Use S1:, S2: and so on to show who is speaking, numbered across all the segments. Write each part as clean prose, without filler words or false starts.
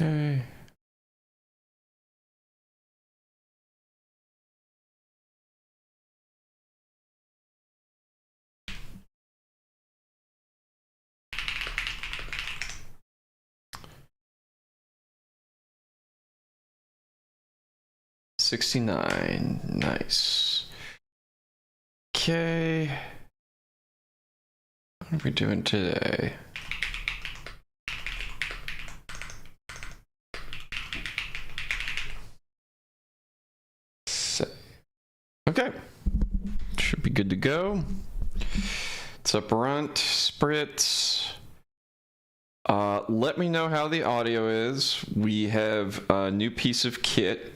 S1: Okay. $69. Nice. Okay. What are we doing today? Okay. Should be good to go. It's up runt, spritz. Let me know how the audio is. We have a new piece of kit.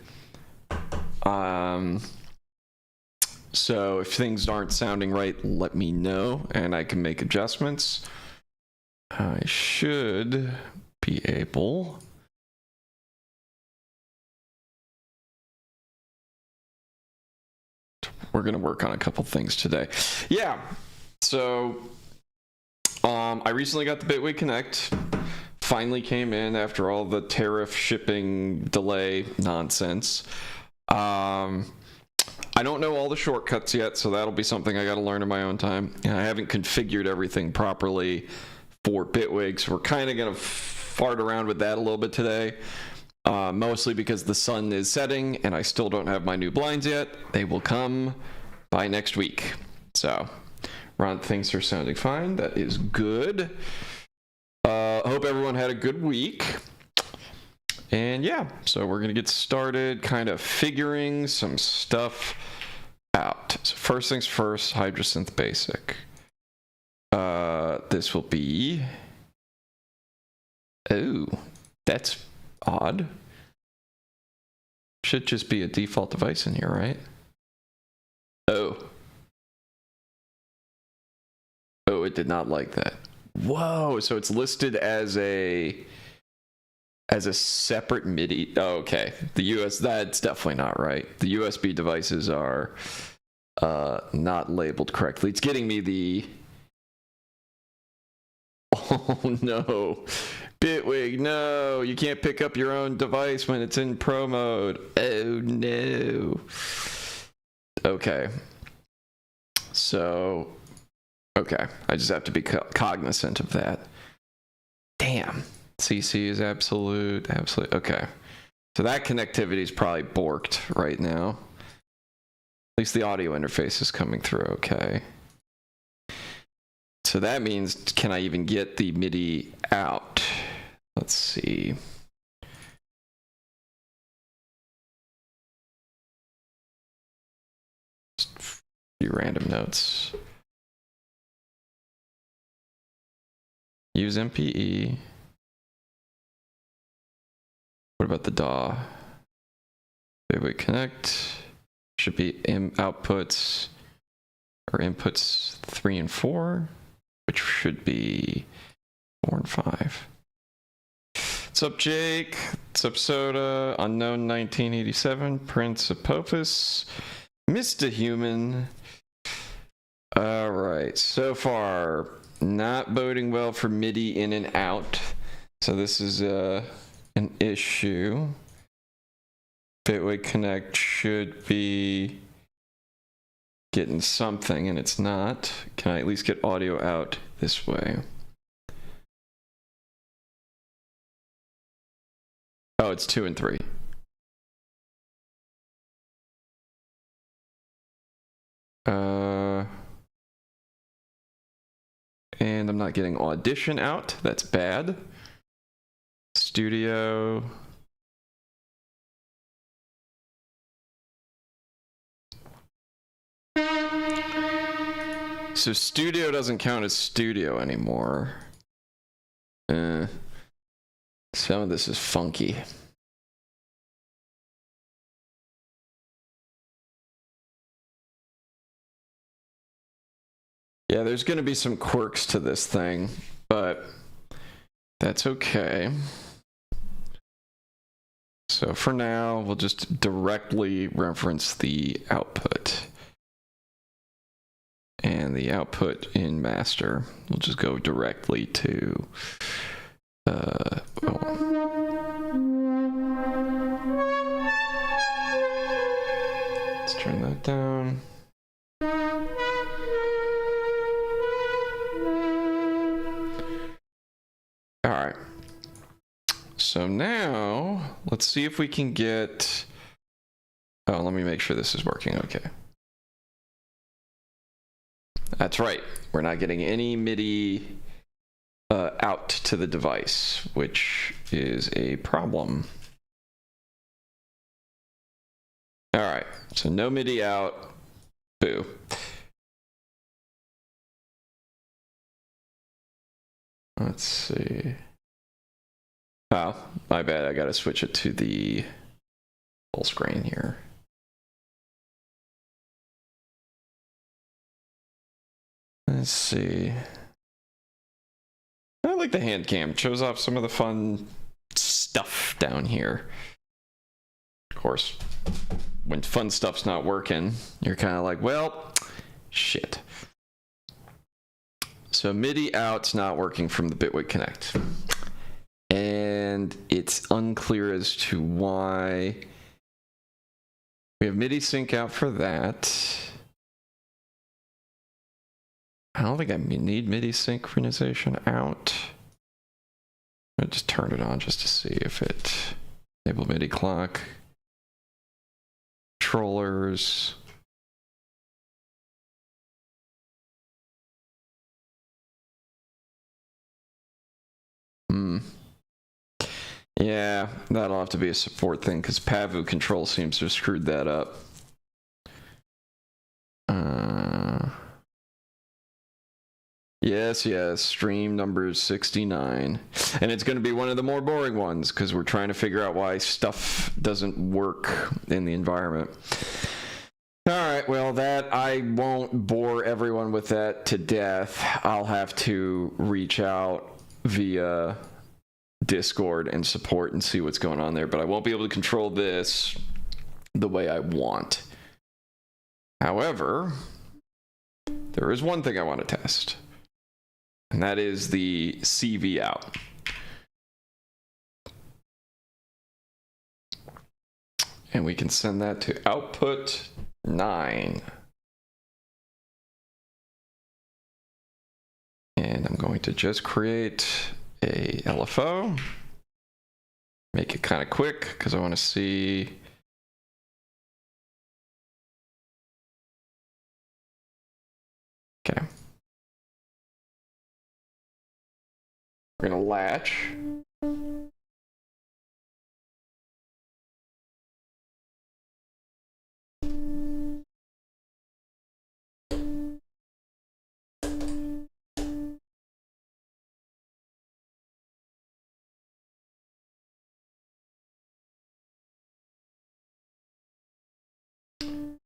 S1: So if things aren't sounding right, let me know and I can make adjustments. I should be able. We're going to work on a couple things today. Yeah. So I recently got the Bitwig Connect. Finally came in after all the tariff shipping delay nonsense. I don't know all the shortcuts yet, so that'll be something I got to learn in my own time. And I haven't configured everything properly for Bitwig, so we're kind of going to fart around with that a little bit today. Mostly because the sun is setting and I still don't have my new blinds yet. They will come by next week. So, Ron, things are sounding fine. That is good. Hope everyone had a good week. And yeah, so we're going to get started kind of figuring some stuff out. So first things first, Hydrosynth Basic. This will be... Oh, that's odd. Should just be a default device in here, right? Oh, it did not like that. Whoa, so it's listed as a separate MIDI. Oh, okay. That's definitely not right. The USB devices are not labeled correctly. It's getting me the... Oh no. Bitwig, no. You can't pick up your own device when it's in pro mode. Oh no. Okay. So, okay. I just have to be cognizant of that. Damn. CC is absolute. Okay. So that connectivity is probably borked right now. At least the audio interface is coming through okay. So that means, can I even get the MIDI out? Let's see. Just a few random notes. Use MPE. What about the DAW? Bitwig Connect. Should be outputs or inputs 3 and 4, which should be 4 and 5. What's up, Jake? What's up, Soda? Unknown 1987. Prince Apophis. Mr. Human. Alright, so far, not boding well for MIDI in and out. So this is an issue. Bitwig Connect should be getting something, and it's not. Can I at least get audio out this way? Oh, it's 2 and 3. And I'm not getting Audition out. That's bad. Studio. So Studio doesn't count as Studio anymore. Some of this is funky. Yeah, there's going to be some quirks to this thing, but that's okay. So for now, we'll just directly reference the output. And the output in master, we'll just go directly to... So now let's see if we can get, oh, let me make sure this is working okay. That's right, we're not getting any MIDI out to the device, which is a problem. All right, so no MIDI out, boo. Let's see. Oh, my bad, I gotta switch it to the full screen here. Let's see. I like the hand cam. It shows off some of the fun stuff down here. Of course, when fun stuff's not working, you're kind of like, well, shit. So MIDI out's not working from the Bitwig Connect. And it's unclear as to why. We have MIDI sync out for that. I don't think I need MIDI synchronization out. I'll just turn it on just to see if it enable MIDI clock. Controllers. Yeah, that'll have to be a support thing because Pavu control seems to have screwed that up. Yes, stream number 69. And it's going to be one of the more boring ones because we're trying to figure out why stuff doesn't work in the environment. All right, well, that I won't bore everyone with that to death. I'll have to reach out via Discord and support and see what's going on there, but I won't be able to control this the way I want. However, there is one thing I want to test. And that is the CV out. And we can send that to output 9. And I'm going to just create a LFO. Make it kind of quick because I want to see. Okay. We're going to latch.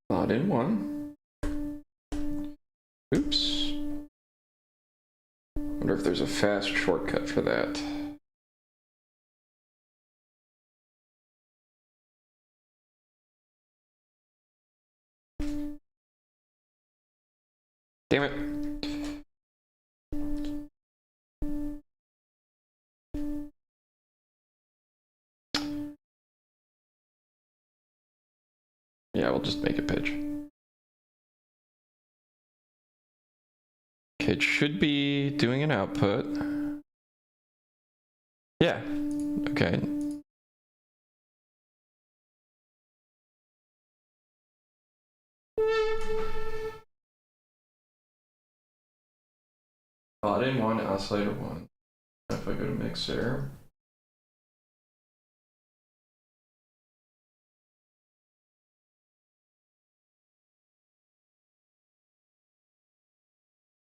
S1: Not in one. Oops. Wonder if there's a fast shortcut for that. Damn it. Yeah, we'll just make a pitch. Okay, it should be doing an output. Yeah, okay. Plot in one, oscillator one. If I go to mixer.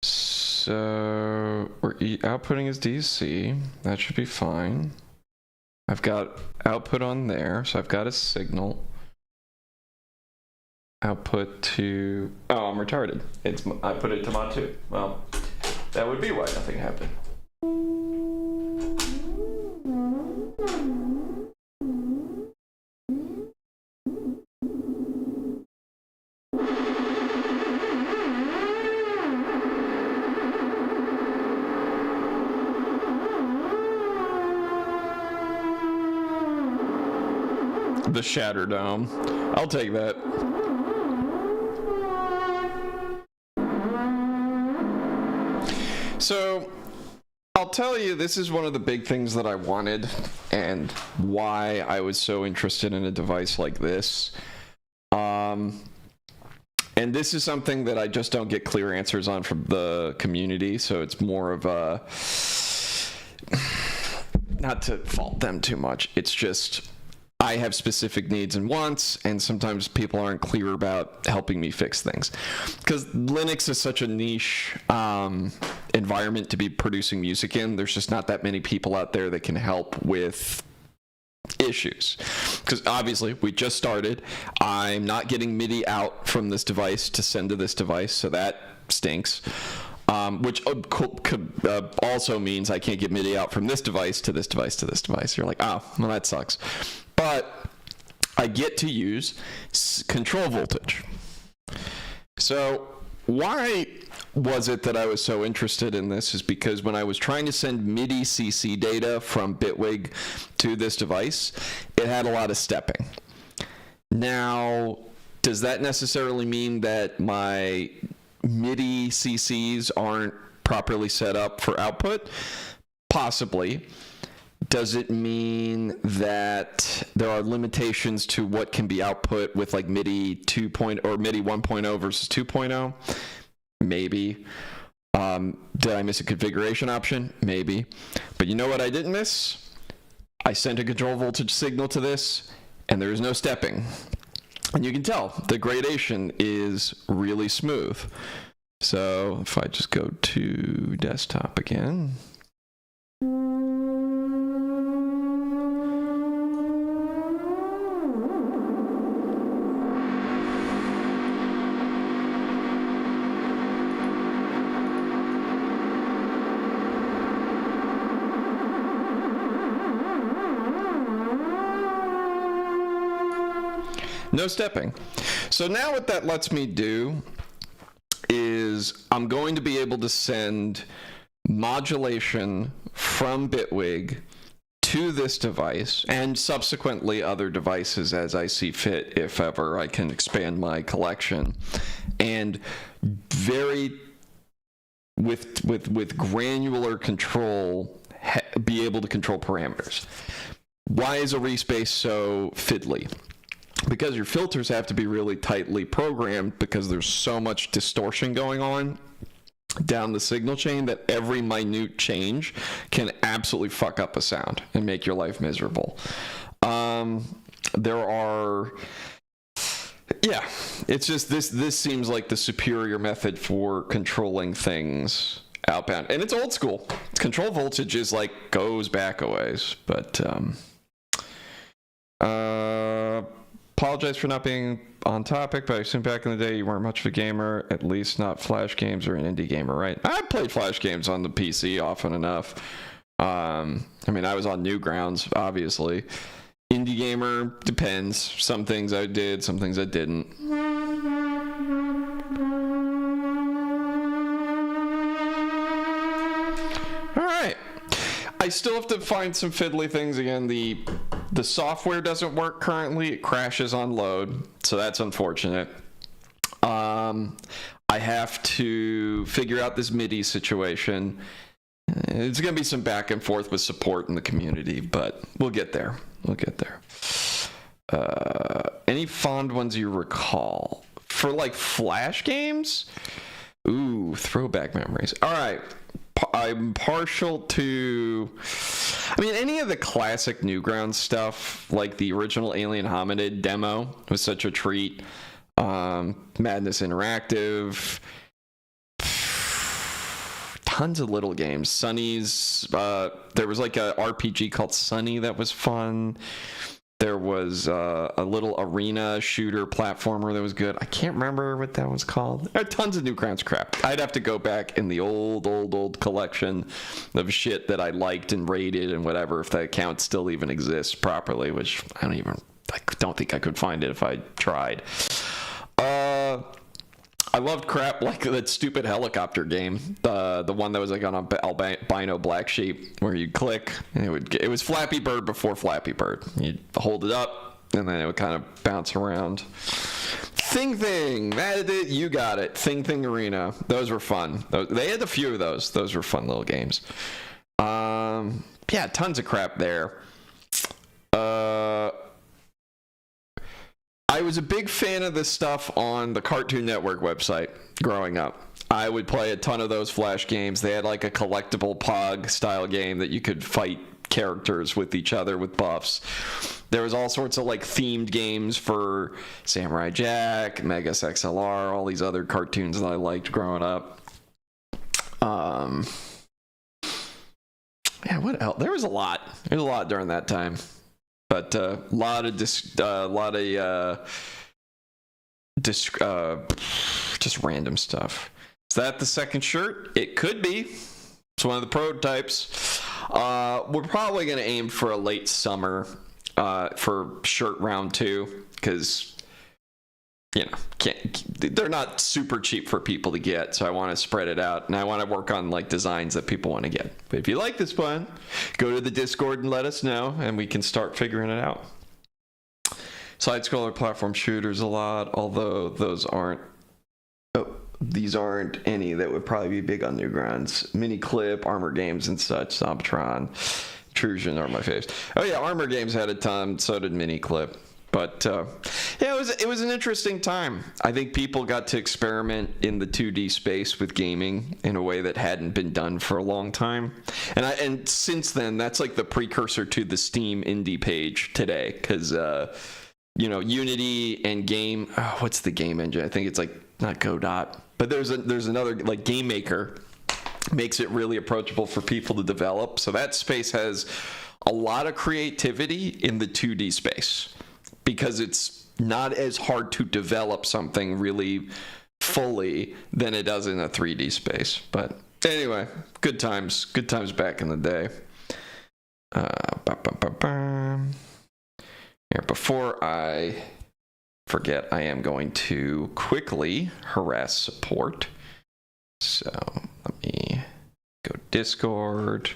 S1: So we're outputting as DC. That should be fine. I've got output on there, so I've got a signal. Output to, oh, I'm retarded. I put it to mod 2. Well, that would be why nothing happened. The Shatter Dome. I'll take that. So I'll tell you, this is one of the big things that I wanted and why I was so interested in a device like this. And this is something that I just don't get clear answers on from the community, so it's more of a, not to fault them too much, it's just I have specific needs and wants, and sometimes people aren't clear about helping me fix things. Because Linux is such a niche environment to be producing music in, there's just not that many people out there that can help with issues. Because obviously we just started. I'm not getting MIDI out from this device to send to this device, so that stinks. Which also means I can't get MIDI out from this device to this device to this device. You're like, oh, well, that sucks. But I get to use control voltage. So why was it that I was so interested in this is because when I was trying to send MIDI CC data from Bitwig to this device, it had a lot of stepping. Now, does that necessarily mean that my MIDI CCs aren't properly set up for output? Possibly. Does it mean that there are limitations to what can be output with like MIDI 2.0 or MIDI 1.0 versus 2.0? Maybe. Did I miss a configuration option? Maybe. But you know what I didn't miss? I sent a control voltage signal to this, and there is no stepping. And you can tell the gradation is really smooth. So if I just go to desktop again. No stepping. So now what that lets me do is I'm going to be able to send modulation from Bitwig to this device and subsequently other devices as I see fit, if ever I can expand my collection, and very with granular control be able to control parameters. Why is a respace so fiddly? Because your filters have to be really tightly programmed because there's so much distortion going on down the signal chain that every minute change can absolutely fuck up a sound and make your life miserable. It's just this seems like the superior method for controlling things outbound. And it's old school. Control voltage is like goes back a ways, but apologize for not being on topic, but I assume back in the day you weren't much of a gamer, at least not Flash games or an indie gamer, right? I played Flash games on the PC often enough. I mean, I was on Newgrounds, obviously. Indie gamer, depends. Some things I did, some things I didn't. All right. I still have to find some fiddly things again. The software doesn't work currently. It crashes on load, so that's unfortunate. I have to figure out this MIDI situation. It's going to be some back and forth with support in the community, but we'll get there. Any fond ones you recall? For like Flash games? Ooh, throwback memories. All right. I'm partial to, I mean, any of the classic Newgrounds stuff, like the original Alien Hominid demo was such a treat. Madness Interactive, tons of little games. Sunny's, there was like a RPG called Sunny that was fun. There was a little arena shooter platformer that was good. I can't remember what that was called. There are tons of Newgrounds crap. I'd have to go back in the old collection of shit that I liked and rated and whatever, if that account still even exists properly, which I don't think I could find it if I tried. I loved crap like that stupid helicopter game, the one that was like on albino black sheep, where you'd click and it was Flappy Bird before Flappy Bird. You'd hold it up and then it would kind of bounce around. Thing, you got it. Thing Arena. Those were fun. They had a few of those. Those were fun little games. Yeah, tons of crap there. I was a big fan of this stuff on the Cartoon Network website growing up. I would play a ton of those Flash games. They had like a collectible Pog style game that you could fight characters with each other with buffs. There was all sorts of like themed games for Samurai Jack, Megas XLR, all these other cartoons that I liked growing up. Yeah, what else? There was a lot. There was a lot during that time. But a lot of just random stuff. Is that the second shirt? It could be. It's one of the prototypes. We're probably going to aim for a late summer for shirt round 2 because they're not super cheap for people to get, so I want to spread it out, and I want to work on like designs that people want to get. But if you like this one, go to the Discord and let us know, and we can start figuring it out. Side-scroller platform shooters a lot, although these aren't any that would probably be big on Newgrounds. Mini Clip, Armor Games and such, Zombotron, Intrusion are my faves. Oh yeah, Armor Games had a ton, so did Mini Clip. But yeah, it was an interesting time. I think people got to experiment in the 2D space with gaming in a way that hadn't been done for a long time. And since then, that's like the precursor to the Steam indie page today, because Unity and Game. Oh, what's the game engine? I think it's like not Godot, but there's another like Game Maker. Makes it really approachable for people to develop. So that space has a lot of creativity in the 2D space, because it's not as hard to develop something really fully than it does in a 3D space. But anyway, good times back in the day. Here, before I forget, I am going to quickly harass support. So let me go Discord.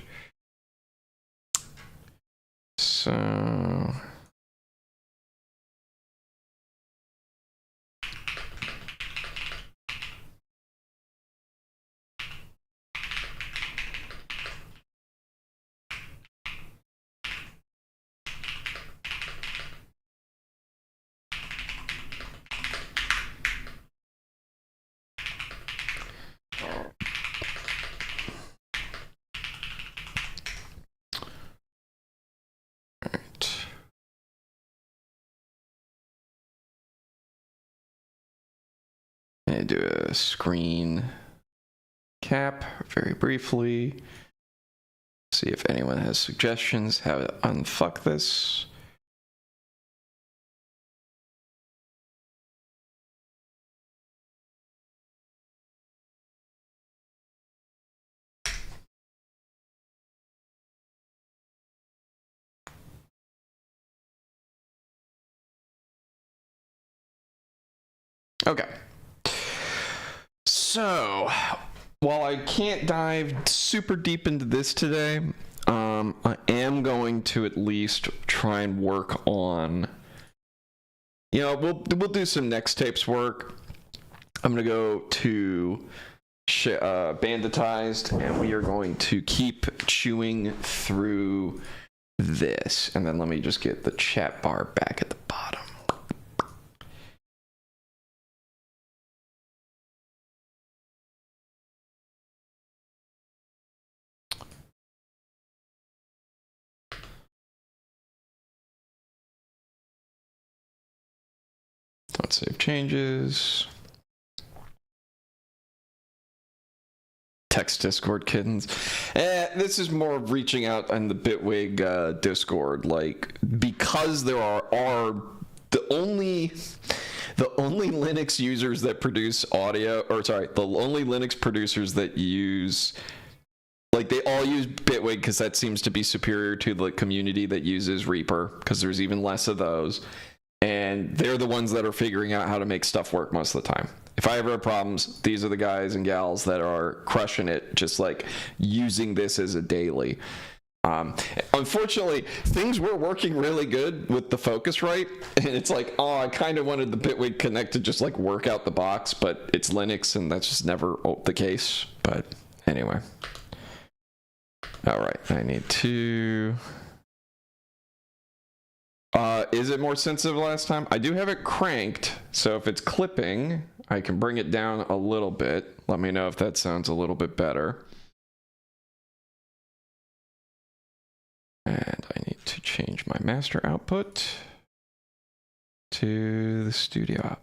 S1: So I'm do a screen cap very briefly. See if anyone has suggestions how to unfuck this. Okay. So, while I can't dive super deep into this today, I am going to at least try and work on, we'll do some next tapes work. I'm going to go to Banditized, and we are going to keep chewing through this. And then let me just get the chat bar back at the bottom. Don't save changes. Text Discord kittens. This is more of reaching out on the Bitwig Discord, like, because there are the only Linux users that produce audio, the only Linux producers that use, like, they all use Bitwig because that seems to be superior to the community that uses Reaper, because there's even less of those. And they're the ones that are figuring out how to make stuff work most of the time. If I ever have problems, these are the guys and gals that are crushing it, just like using this as a daily. Unfortunately, things were working really good with the Focusrite, and it's like, I kind of wanted the Bitwig Connect to just like work out the box, but it's Linux, and that's just never the case. But anyway. All right, I need to... is it more sensitive last time? I do have it cranked, so if it's clipping, I can bring it down a little bit. Let me know if that sounds a little bit better. And I need to change my master output to the studio app.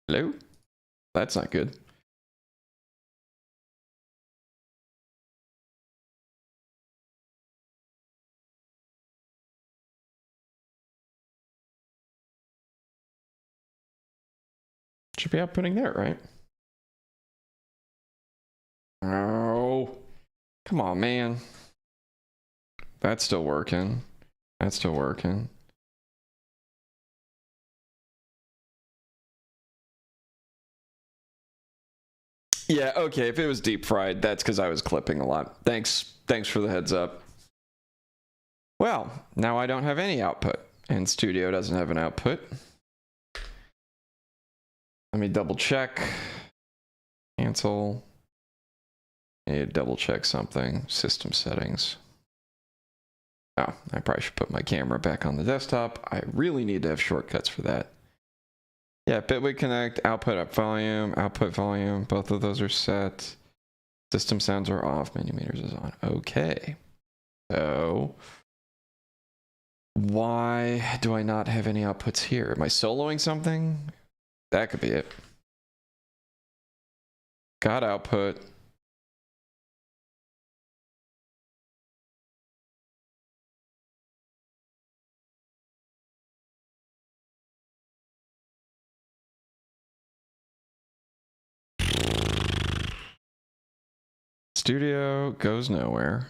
S1: Hello? That's not good. Should be outputting there, right? Oh, come on, man. That's still working. That's still working. Yeah, okay, if it was deep fried, that's because I was clipping a lot. Thanks for the heads up. Well, now I don't have any output, and Studio doesn't have an output. Let me double check. Cancel. I need to double check something. System settings. Oh, I probably should put my camera back on the desktop. I really need to have shortcuts for that. Yeah, Bitwig Connect, output volume, both of those are set. System sounds are off, menu meters is on. Okay. So, why do I not have any outputs here? Am I soloing something? That could be it. Got output. Studio goes nowhere.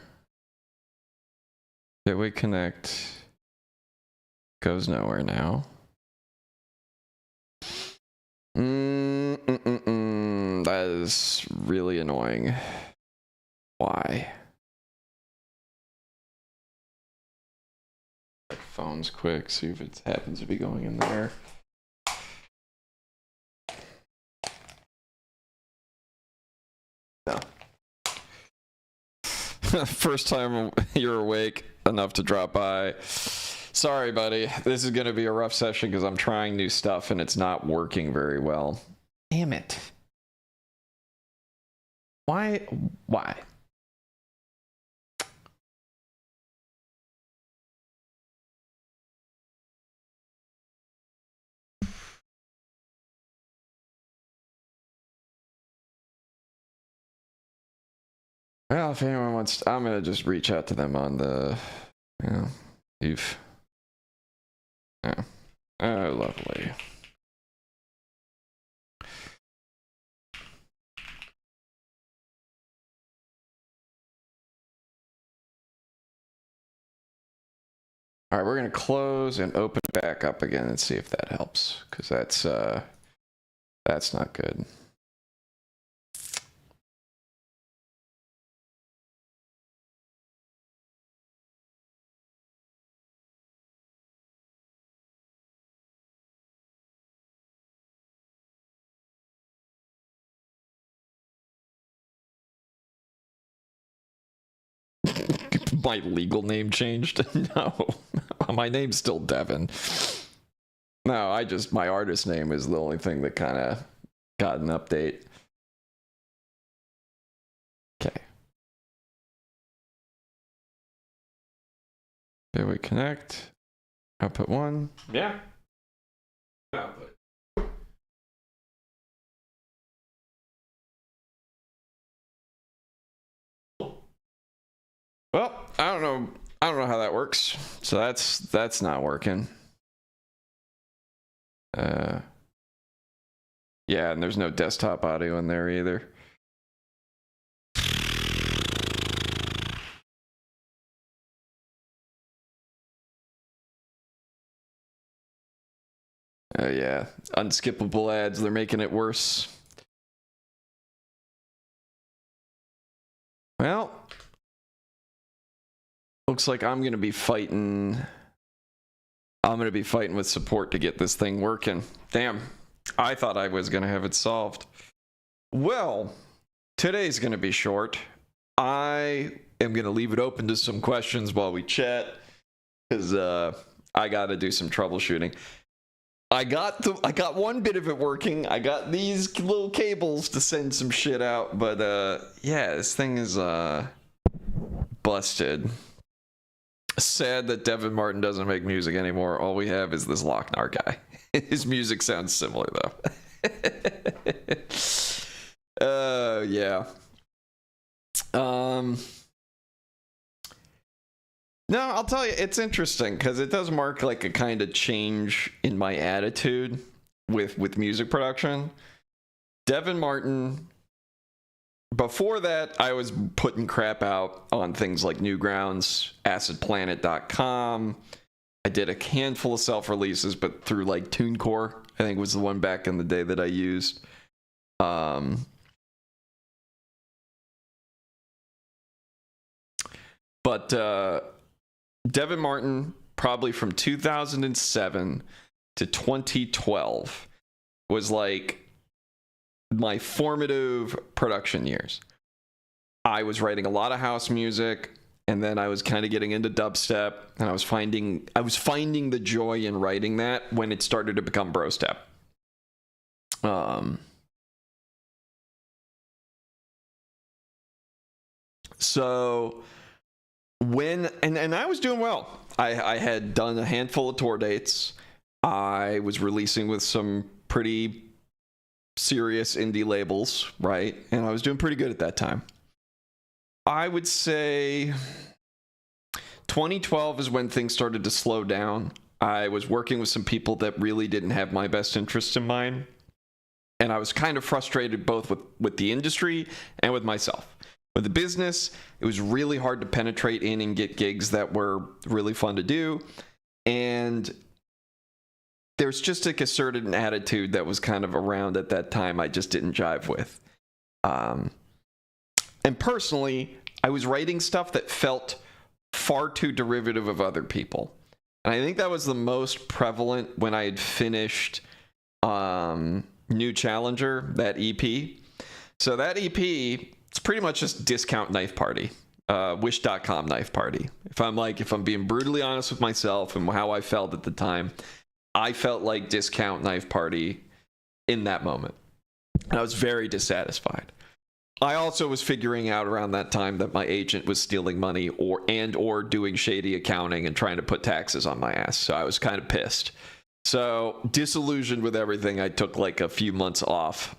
S1: Bitwig Connect goes nowhere now. That is really annoying. Why? Phone's quick, see if it happens to be going in there. No. First time you're awake enough to drop by. Sorry, buddy. This is going to be a rough session because I'm trying new stuff and it's not working very well. Damn it. Why? Why? Well, if anyone wants, I'm going to just reach out to them on the, yeah, yeah. Oh, lovely. All right, we're going to close and open it back up again and see if that helps, because that's not good. My legal name changed? No, my name's still Devin. No, my artist name is the only thing that kind of got an update. Okay. Bitwig Connect. Output 1. Yeah. Output. Well, I don't know how that works. So that's not working. Yeah, and there's no desktop audio in there either. Yeah, unskippable ads, they're making it worse. Well, looks like I'm going to be fighting with support to get this thing working. Damn. I thought I was going to have it solved. Well, today's going to be short. I am going to leave it open to some questions while we chat, because I got to do some troubleshooting. I got one bit of it working. I got these little cables to send some shit out, but yeah, this thing is busted. Sad that Devin Martin doesn't make music anymore. All we have is this Locknar guy. His music sounds similar though. Yeah. No, I'll tell you, it's interesting because it does mark like a kind of change in my attitude with music production. Devin Martin, before that, I was putting crap out on things like Newgrounds, AcidPlanet.com. I did a handful of self-releases, but through like TuneCore, I think was the one back in the day that I used. But Devin Martin, probably from 2007 to 2012, was like my formative production years. I was writing a lot of house music, and then I was kind of getting into dubstep, and I was finding the joy in writing that when it started to become brostep. So when and I was doing well. I had done a handful of tour dates. I was releasing with some pretty serious indie labels, right? And I was doing pretty good at that time. I would say 2012 is when things started to slow down. I was working with some people that really didn't have my best interests in mind. And I was kind of frustrated both with the industry and with myself. With the business, it was really hard to penetrate in and get gigs that were really fun to do. And there's just like a certain attitude that was kind of around at that time I just didn't jive with. And personally, I was writing stuff that felt far too derivative of other people. And I think that was the most prevalent when I had finished New Challenger, that EP. So that EP, it's pretty much just Discount Knife Party, Wish.com Knife Party. If I'm being brutally honest with myself and how I felt at the time, I felt like Discount Knife Party in that moment. And I was very dissatisfied. I also was figuring out around that time that my agent was stealing money or doing shady accounting and trying to put taxes on my ass. So I was kind of pissed. So disillusioned with everything, I took like a few months off.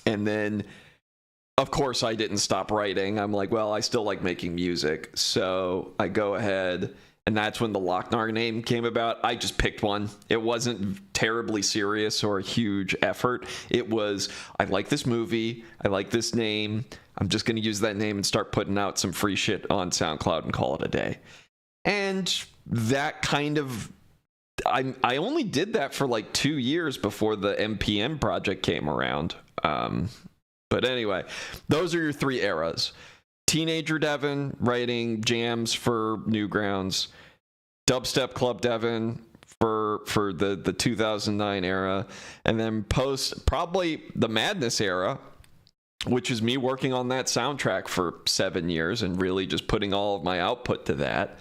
S1: And then, of course, I didn't stop writing. I'm like, well, I still like making music. So I go ahead, and that's when the Locknar name came about. I just picked one. It wasn't terribly serious or a huge effort. It was, I like this movie. I like this name. I'm just going to use that name and start putting out some free shit on SoundCloud and call it a day. And that kind of, I only did that for like 2 years before the MPM project came around. But anyway, those are your three eras. Teenager Devin writing jams for Newgrounds, Dubstep Club Devin for the 2009 era, and then post probably the Madness era, which is me working on that soundtrack for 7 years and really just putting all of my output to that.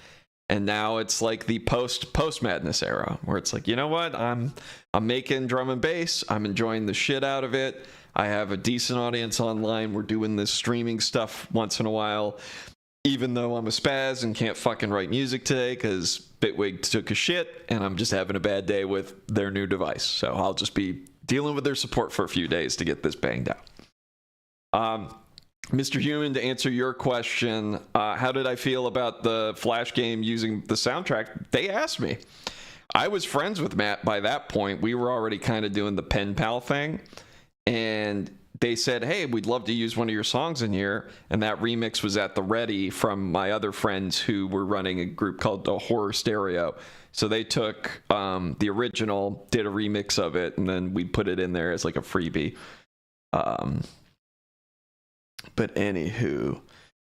S1: And now it's like the post Madness era, where it's like, you know what, I'm making drum and bass, I'm enjoying the shit out of it. I have a decent audience online. We're doing this streaming stuff once in a while, even though I'm a spaz and can't fucking write music today because Bitwig took a shit and I'm just having a bad day with their new device. So I'll just be dealing with their support for a few days to get this banged out. Mr. Human, to answer your question, how did I feel about the Flash game using the soundtrack? They asked me. I was friends with Matt by that point. We were already kind of doing the pen pal thing. And they said, hey, we'd love to use one of your songs in here. And that remix was at the ready from my other friends who were running a group called the Horror Stereo. So they took the original, did a remix of it, and then we put it in there as like a freebie. But anywho,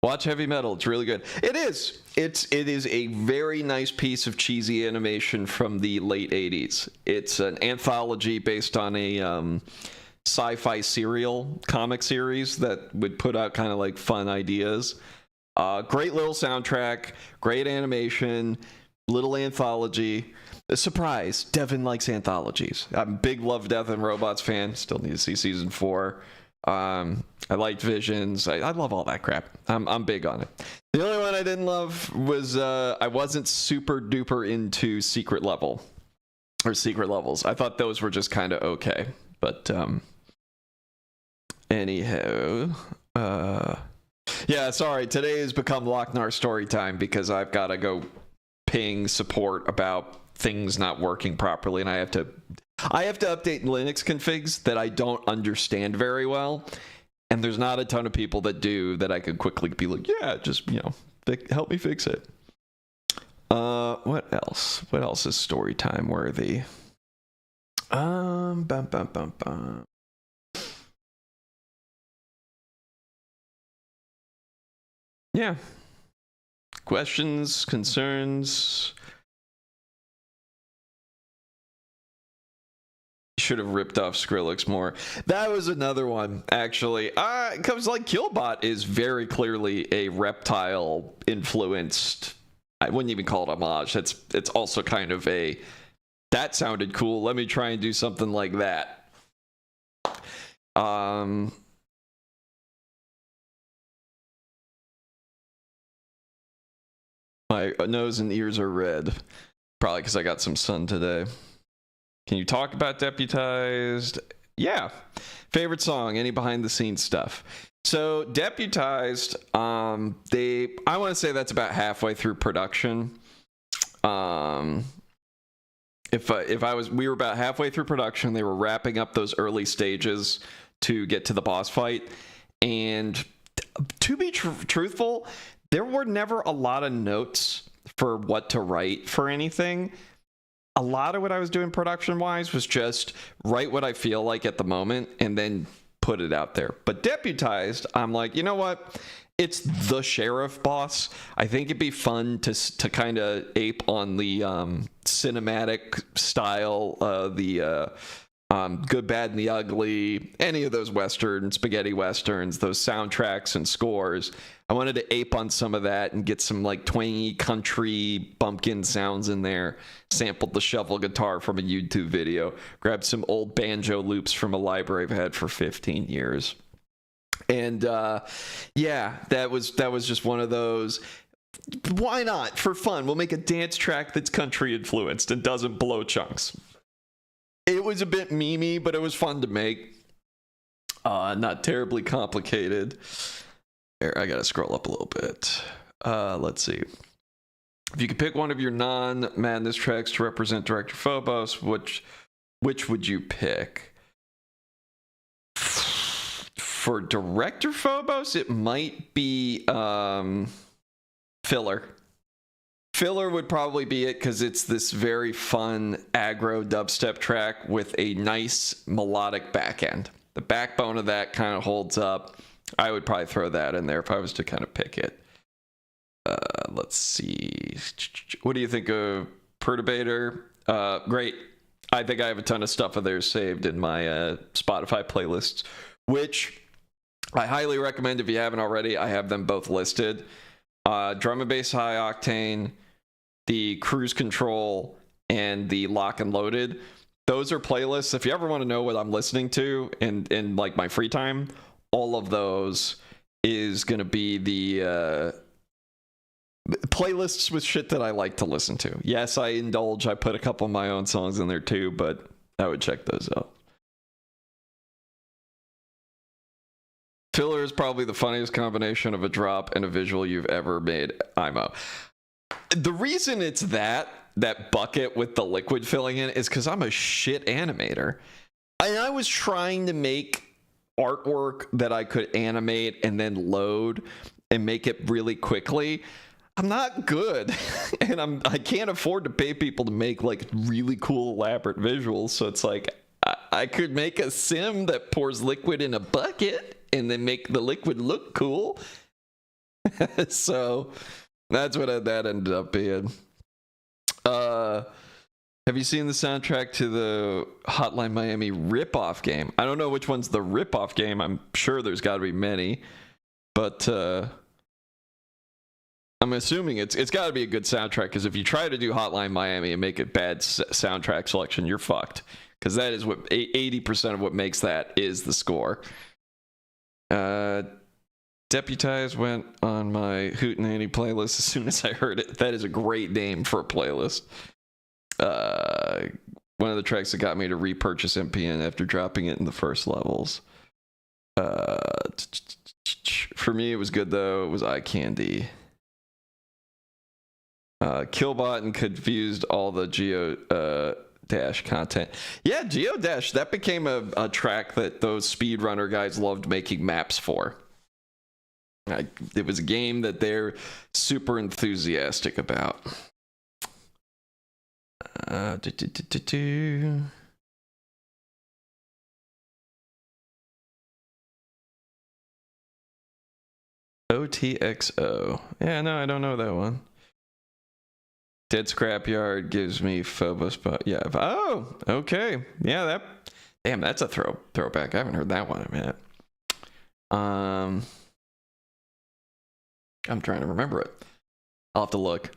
S1: Watch Heavy Metal. It's really good. It is. It is a very nice piece of cheesy animation from the late 80s. It's an anthology based on a sci-fi serial comic series that would put out kind of like fun ideas. Great little soundtrack, great animation, little anthology. A surprise, Devin likes anthologies. I'm a big Love, Death, and Robots fan. Still need to see season 4. I liked Visions. I love all that crap. I'm big on it. The only one I didn't love was I wasn't super duper into Secret Level or Secret Levels. I thought those were just kind of okay. But anyhow, yeah, sorry. Today has become Locknar story time because I've got to go ping support about things not working properly, and I have to update Linux configs that I don't understand very well, and there's not a ton of people that do that I could quickly be like, yeah, just, you know, help me fix it. What else is story time worthy? Bum, bum, bum, bum. Yeah. Questions, concerns. Should have ripped off Skrillex more. That was another one, actually. Because like Killbot is very clearly a reptile influenced. I wouldn't even call it homage. It's also kind of a, that sounded cool, let me try and do something like that. My nose and ears are red. Probably because I got some sun today. Can you talk about Deputized? Yeah. Favorite song, any behind the scenes stuff. So Deputized, I want to say that's about halfway through production. We were about halfway through production. They were wrapping up those early stages to get to the boss fight. And to be truthful, there were never a lot of notes for what to write for anything. A lot of what I was doing production-wise was just write what I feel like at the moment and then put it out there. But Deputized, I'm like, you know what? It's the sheriff boss. I think it'd be fun to kind of ape on the cinematic style, the Good, Bad, and the Ugly, any of those Western, spaghetti Westerns, those soundtracks and scores. I wanted to ape on some of that and get some like twangy country bumpkin sounds in there. Sampled the shovel guitar from a YouTube video. Grabbed some old banjo loops from a library I've had for 15 years. And yeah, that was just one of those. Why not? For fun, we'll make a dance track that's country influenced and doesn't blow chunks. It was a bit memey, but it was fun to make. Not terribly complicated. Here, I gotta scroll up a little bit. Let's see. If you could pick one of your non-Madness tracks to represent Director Phobos, which would you pick? For Director Phobos, it might be Filler. Filler would probably be it because it's this very fun aggro dubstep track with a nice melodic back end. The backbone of that kind of holds up. I would probably throw that in there if I was to kind of pick it. Let's see. What do you think of Perturbator? Great. I think I have a ton of stuff of theirs saved in my Spotify playlists, which I highly recommend if you haven't already. I have them both listed. Drum and Bass High Octane, the Cruise Control, and the Lock and Loaded. Those are playlists. If you ever want to know what I'm listening to in like my free time, all of those is going to be the playlists with shit that I like to listen to. Yes, I indulge. I put a couple of my own songs in there too, but I would check those out. Filler is probably the funniest combination of a drop and a visual you've ever made, IMO. The reason it's that bucket with the liquid filling in is because I'm a shit animator. I was trying to make artwork that I could animate and then load and make it really quickly. I'm not good, and I can't afford to pay people to make like really cool elaborate visuals. So it's like I could make a sim that pours liquid in a bucket and then make the liquid look cool. So that's what that ended up being. Have you seen the soundtrack to the Hotline Miami ripoff game? I don't know which one's the ripoff game. I'm sure there's got to be many, but I'm assuming it's got to be a good soundtrack, because if you try to do Hotline Miami and make a bad soundtrack selection, you're fucked, because that is what 80% of what makes that is the score. Deputized went on my Hootenanny playlist as soon as I heard it. That is a great name for a playlist. One of the tracks that got me to repurchase MPN after dropping it in the first levels. For me, it was good though. It was Eye Candy. Killbot and confused all the Geodash content. Yeah, Geodash, that became a track that those speedrunner guys loved making maps for. It was a game that they're super enthusiastic about. OTXO. Yeah, no, I don't know that one. Dead Scrapyard gives me Phobos, but yeah. Oh, okay. Yeah, that's a throwback. I haven't heard that one in a minute. I'm trying to remember it. I'll have to look.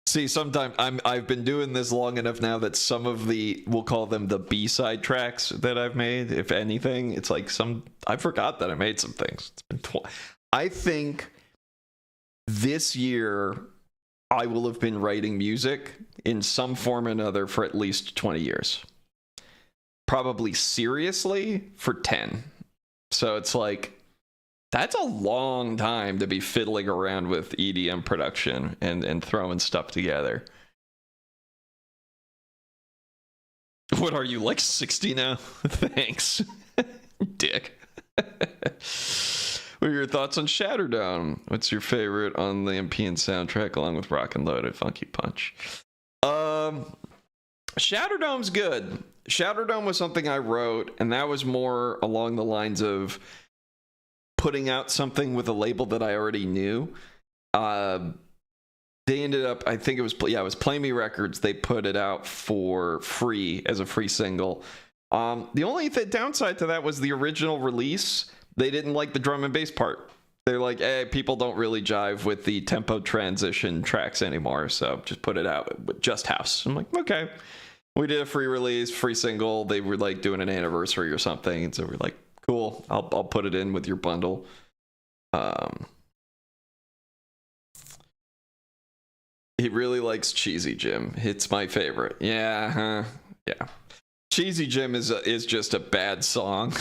S1: See, sometimes I've been doing this long enough now that some of we'll call them the B-side tracks that I've made, if anything, it's like I forgot that I made some things. It's been I think this year I will have been writing music in some form or another for at least 20 years. Probably seriously for 10. So it's like, that's a long time to be fiddling around with EDM production and throwing stuff together. What are you, like 60 now? Thanks, dick. What are your thoughts on Shatterdome? What's your favorite on the MPN soundtrack along with Rock and Loaded, Funky Punch? Shatterdome's good. Shatterdome was something I wrote, and that was more along the lines of putting out something with a label that I already knew. They ended up, I think it was Play Me Records. They put it out for free as a free single. The only downside to that was the original release. They didn't like the drum and bass part. They're like, hey, people don't really jive with the tempo transition tracks anymore, so just put it out with just house. I'm like, okay. We did a free release, free single. They were like doing an anniversary or something, and so we're like, cool, I'll put it in with your bundle. He really likes Cheesy Jim. It's my favorite. Yeah. Cheesy Jim is just a bad song.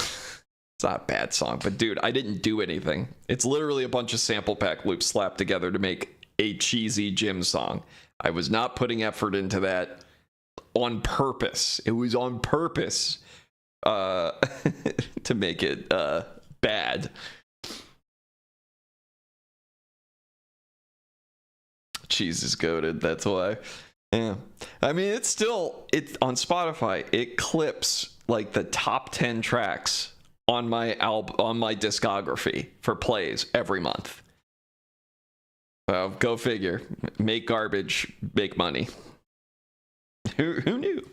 S1: It's not a bad song, but dude, I didn't do anything. It's literally a bunch of sample pack loops slapped together to make a Cheesy Jim song. I was not putting effort into that on purpose. It was on purpose to make it bad. Cheese is goated, that's why. Yeah, I mean, it's on Spotify. It clips like the top 10 tracks on my discography for plays every month. Well, go figure. Make garbage, make money. Who knew?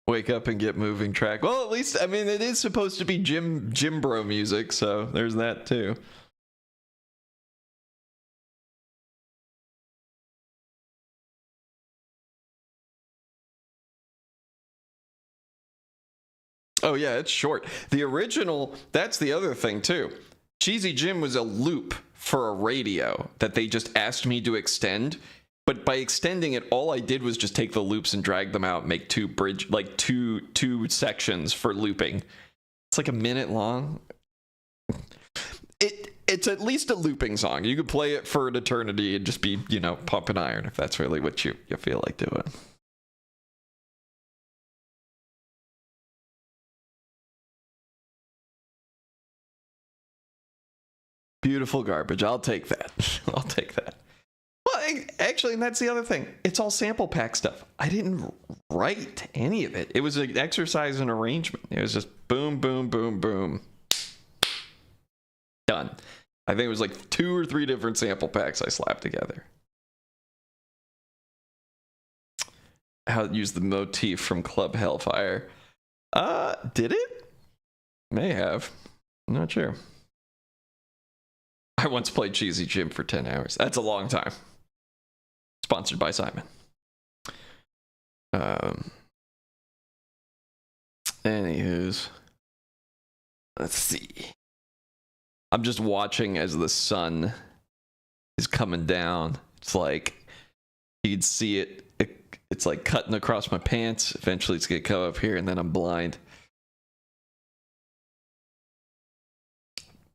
S1: Wake up and get moving track. Well, at least, I mean, it is supposed to be gym bro music, so there's that too. Oh yeah, it's short. The original, that's the other thing too. Cheesy Jim was a loop for a radio that they just asked me to extend. But by extending it, all I did was just take the loops and drag them out, and make two sections for looping. It's like a minute long. It's at least a looping song. You could play it for an eternity and just be, pumping iron if that's really what you feel like doing. Beautiful garbage. I'll take that. I'll take that. Well, Actually, and that's the other thing. It's all sample pack stuff. I didn't write any of it. It was an exercise in arrangement. It was just boom, boom, boom, boom. Done. I think it was like 2 or 3 different sample packs I slapped together. How to use the motif from Club Hellfire. Did it? May have. I'm not sure. I once played Cheesy Jim for 10 hours. That's a long time. Sponsored by Simon. Anywho's. Let's see. I'm just watching as the sun is coming down. It's like you'd see it. It's like cutting across my pants. Eventually it's going to come up here and then I'm blind.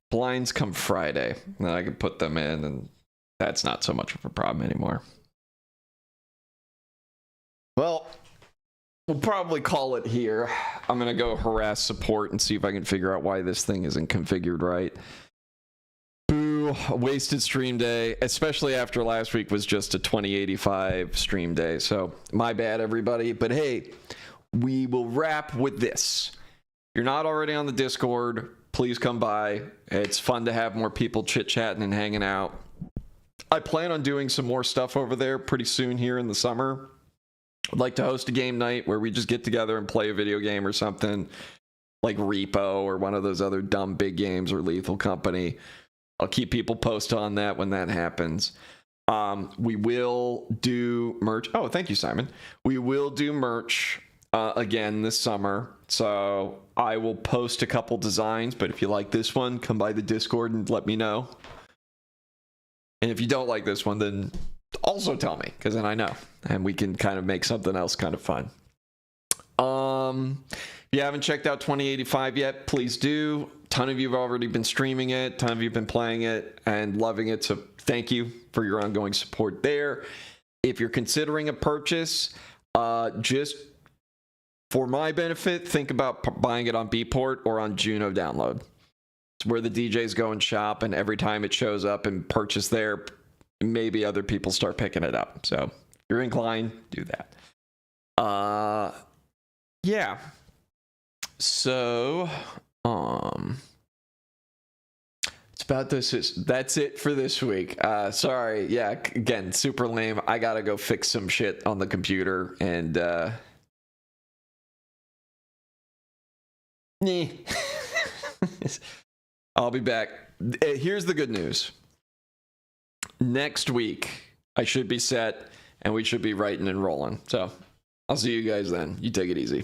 S1: Blinds come Friday. Then I can put them in and that's not so much of a problem anymore. Well, we'll probably call it here. I'm going to go harass support and see if I can figure out why this thing isn't configured right. Boo, wasted stream day, especially after last week was just a 2085 stream day. So my bad, everybody. But hey, we will wrap with this. If you're not already on the Discord, please come by. It's fun to have more people chit-chatting and hanging out. I plan on doing some more stuff over there pretty soon here in the summer. I'd like to host a game night where we just get together and play a video game or something like Repo or one of those other dumb big games or Lethal Company. I'll keep people posted on that when that happens. We will do merch. Oh, thank you, Simon. We will do merch again this summer. So I will post a couple designs, but if you like this one, come by the Discord and let me know. And if you don't like this one, then also tell me, because then I know, and we can kind of make something else kind of fun. If you haven't checked out 2085 yet, please do. A ton of you have already been streaming it. A ton of you have been playing it and loving it. So thank you for your ongoing support there. If you're considering a purchase, just for my benefit, think about buying it on Bport or on Juno Download. It's where the DJs go and shop, and every time it shows up and purchase there, maybe other people start picking it up. So if you're inclined, do that. Yeah. So it's about this. That's it for this week. Sorry. Yeah. Again, super lame. I gotta go fix some shit on the computer and I'll be back. Here's the good news. Next week, I should be set, and we should be writing and rolling. So I'll see you guys then. You take it easy.